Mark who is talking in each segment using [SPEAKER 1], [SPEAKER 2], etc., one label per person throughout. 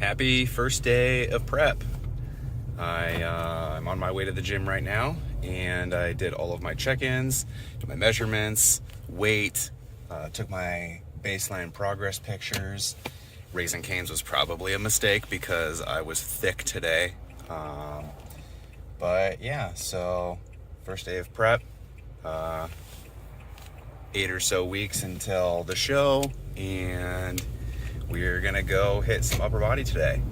[SPEAKER 1] Happy first day of prep. I'm on my way to the gym right now, and I did all of my check-ins, did my measurements, weight, took my baseline progress pictures. Raising canes was probably a mistake because I was thick today. But yeah, so first day of prep, 8 or so weeks until the show, and we're gonna go hit some upper body today.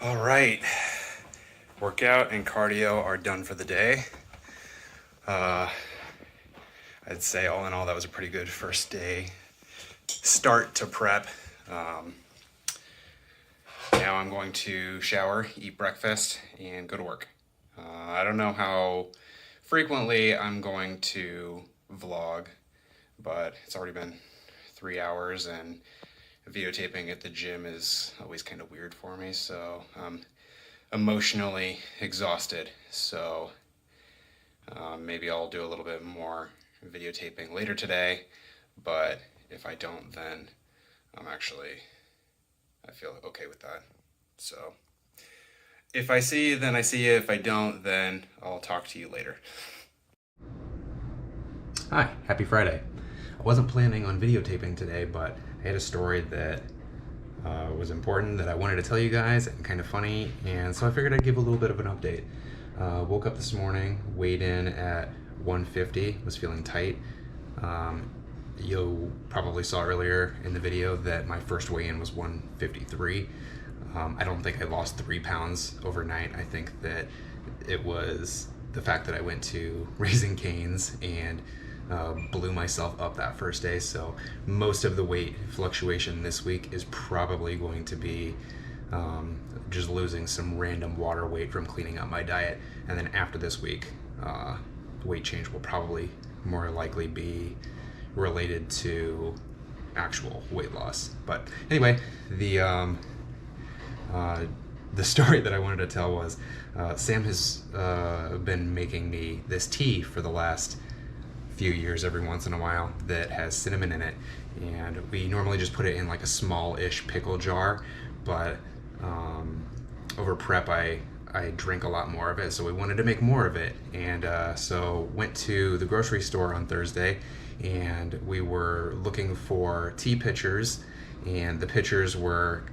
[SPEAKER 1] All right, workout and cardio are done for the day. I'd say all in all, that was a pretty good first day start to prep. Now I'm going to shower, eat breakfast, and go to work. I don't know how frequently I'm going to vlog, but it's already been 3 hours, and videotaping at the gym is always kind of weird for me, so I'm emotionally exhausted. So maybe I'll do a little bit more videotaping later today, but if I don't, then I feel okay with that. So if I see you, then I see you. If I don't, then I'll talk to you later. Hi, happy Friday. I wasn't planning on videotaping today, but I had a story that was important that I wanted to tell you guys and kind of funny, and so I figured I'd give a little bit of an update. Woke up this morning, weighed in at 150, was feeling tight. You probably saw earlier in the video that my first weigh-in was 153. I don't think I lost 3 pounds overnight. I think that it was the fact that I went to Raising Canes and blew myself up that first day. So most of the weight fluctuation this week is probably going to be just losing some random water weight from cleaning up my diet. And then after this week, weight change will probably more likely be related to actual weight loss. But anyway, the story that I wanted to tell was Sam has been making me this tea for the last few years every once in a while that has cinnamon in it, and we normally just put it in like a small-ish pickle jar, but over prep I drink a lot more of it, so we wanted to make more of it, and so went to the grocery store on Thursday, and we were looking for tea pitchers, and the pitchers were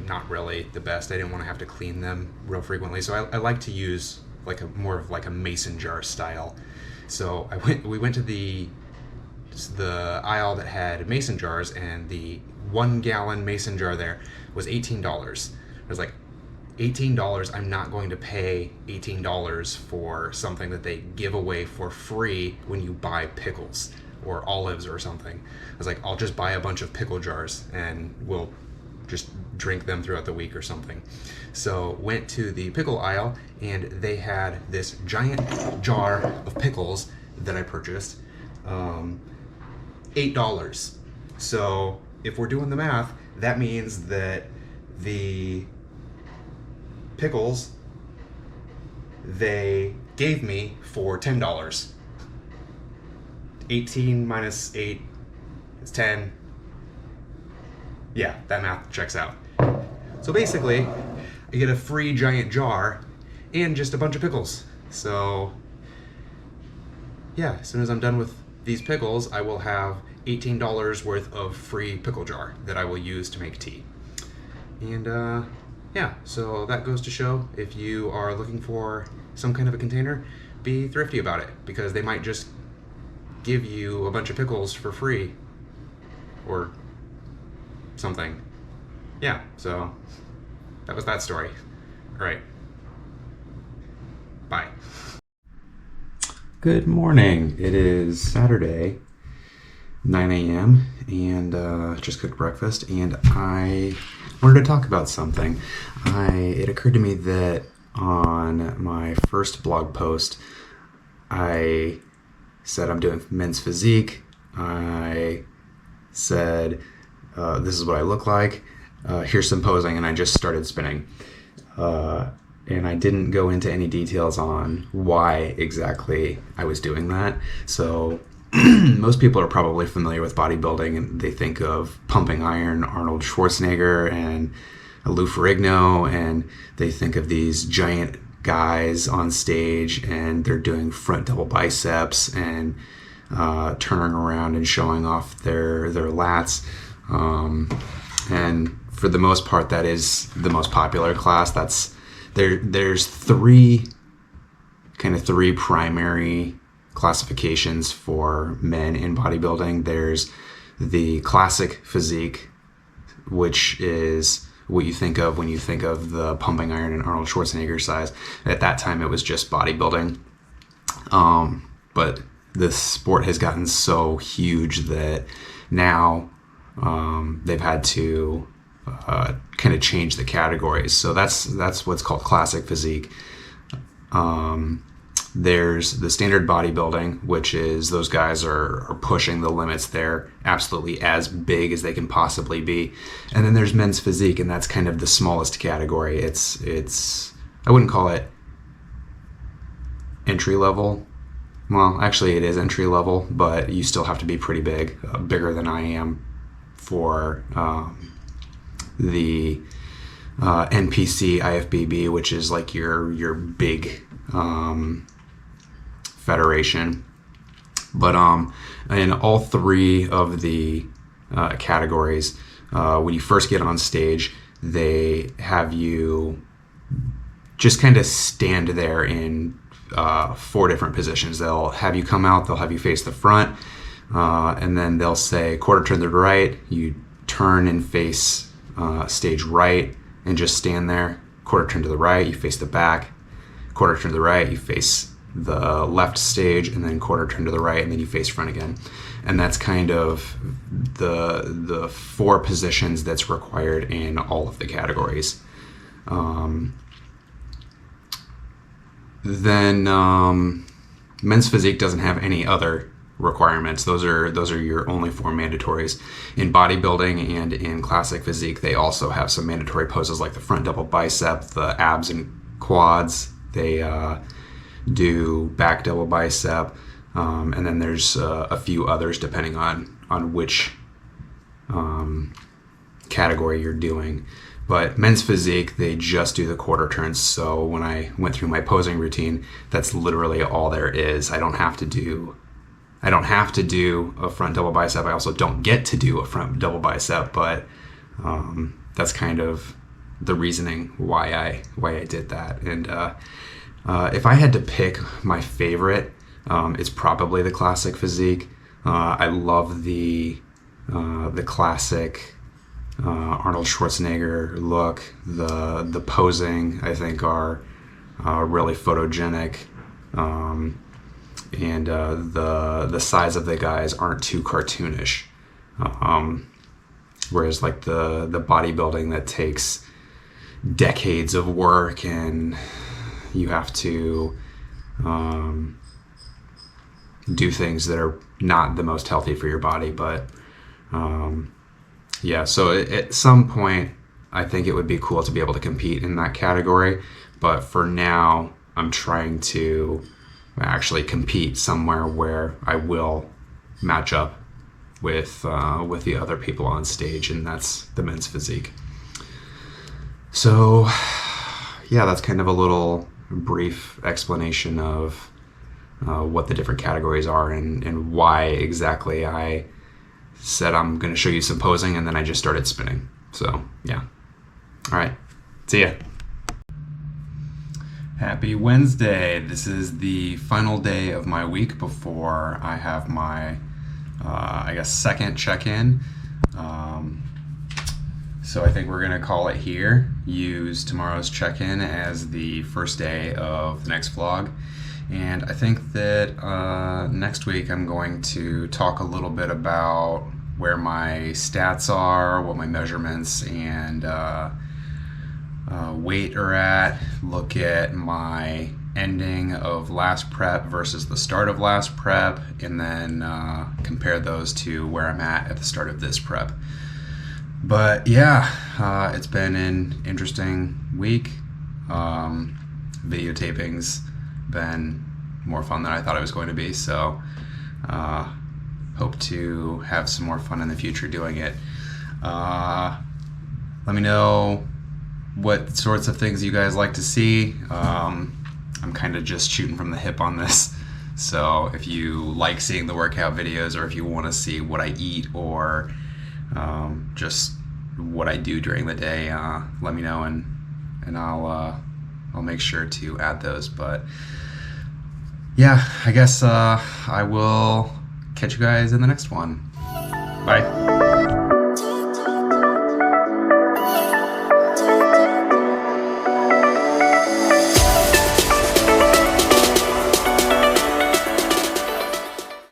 [SPEAKER 1] not really the best. I didn't want to have to clean them real frequently, so I like to use like more of a mason jar style. So we went to the aisle that had mason jars, and the 1 gallon mason jar there was $18. I was like, $18, I'm not going to pay $18 for something that they give away for free when you buy pickles or olives or something. I was like, I'll just buy a bunch of pickle jars and we'll just drink them throughout the week or something. So went to the pickle aisle and they had this giant jar of pickles that I purchased, $8. So if we're doing the math, that means that the pickles they gave me for $10. 18 minus 8 is 10. Yeah, that math checks out. So basically, I get a free giant jar and just a bunch of pickles. So yeah, as soon as I'm done with these pickles, I will have $18 worth of free pickle jar that I will use to make tea. And yeah, so that goes to show, if you are looking for some kind of a container, be thrifty about it, because they might just give you a bunch of pickles for free or something. Yeah, so that was that story. All right. Bye. Good morning. It is Saturday, 9 a.m. and just cooked breakfast, and I wanted to talk about something. It occurred to me that on my first blog post, I said I'm doing men's physique. I said this is what I look like. Here's some posing, and I just started spinning. And I didn't go into any details on why exactly I was doing that. So most people are probably familiar with bodybuilding, and they think of pumping iron, Arnold Schwarzenegger and Lou Ferrigno, and they think of these giant guys on stage and they're doing front double biceps and turning around and showing off their lats. And for the most part, that is the most popular class. There's three primary classifications for men in bodybuilding. There's the classic physique, which is what you think of when you think of the pumping iron and Arnold Schwarzenegger size. At that time, it was just bodybuilding. But the sport has gotten so huge that now they've had to kind of change the categories. So that's what's called classic physique. There's the standard bodybuilding, which is those guys are pushing the limits. They're absolutely as big as they can possibly be. And then there's men's physique, and that's kind of the smallest category. It's I wouldn't call it entry level. Well, actually it is entry level, but you still have to be pretty big, bigger than I am for the NPC IFBB, which is like your big federation. But in all three of the categories, when you first get on stage, they have you just kind of stand there in 4 different positions. They'll have you come out, they'll have you face the front, and then they'll say quarter turn to the right. You turn and face stage right and just stand there. Quarter turn to the right, you face the back. Quarter turn to the right, you face the left stage, and then quarter turn to the right, and then you face front again. And that's kind of the 4 positions that's required in all of the categories. Then men's physique doesn't have any other requirements. Those are your only 4 mandatories. In bodybuilding and in classic physique, they also have some mandatory poses like the front double bicep, the abs and quads. They do back double bicep, and then there's a few others depending on which category you're doing. But men's physique, they just do the quarter turns. So when I went through my posing routine, that's literally all there is. I don't have to do a front double bicep. I also don't get to do a front double bicep, but that's kind of the reasoning why I did that. And if I had to pick my favorite, it's probably the classic physique. I love the classic Arnold Schwarzenegger look. The posing, I think, are really photogenic, and the size of the guys aren't too cartoonish. Whereas like the bodybuilding that takes decades of work, and you have to do things that are not the most healthy for your body. But yeah, so at some point I think it would be cool to be able to compete in that category, but for now I'm trying to actually compete somewhere where I will match up with the other people on stage, and that's the men's physique. So yeah, that's kind of a little brief explanation of what the different categories are, and why exactly I said I'm going to show you some posing, and then I just started spinning. So yeah. All right, see ya. Happy Wednesday. This is the final day of my week before I have my I guess second check-in. So I think we're gonna call it here. Use tomorrow's check-in as the first day of the next vlog. And I think that next week I'm going to talk a little bit about where my stats are, what my measurements and weight are at, look at my ending of last prep versus the start of last prep, and then compare those to where I'm at the start of this prep. But yeah, it's been an interesting week. Videotaping's been more fun than I thought it was going to be, so hope to have some more fun in the future doing it. Let me know what sorts of things you guys like to see. I'm kind of just shooting from the hip on this, so if you like seeing the workout videos, or if you want to see what I eat, or just what I do during the day, let me know, and I'll make sure to add those. But yeah, I guess I will catch you guys in the next one. Bye.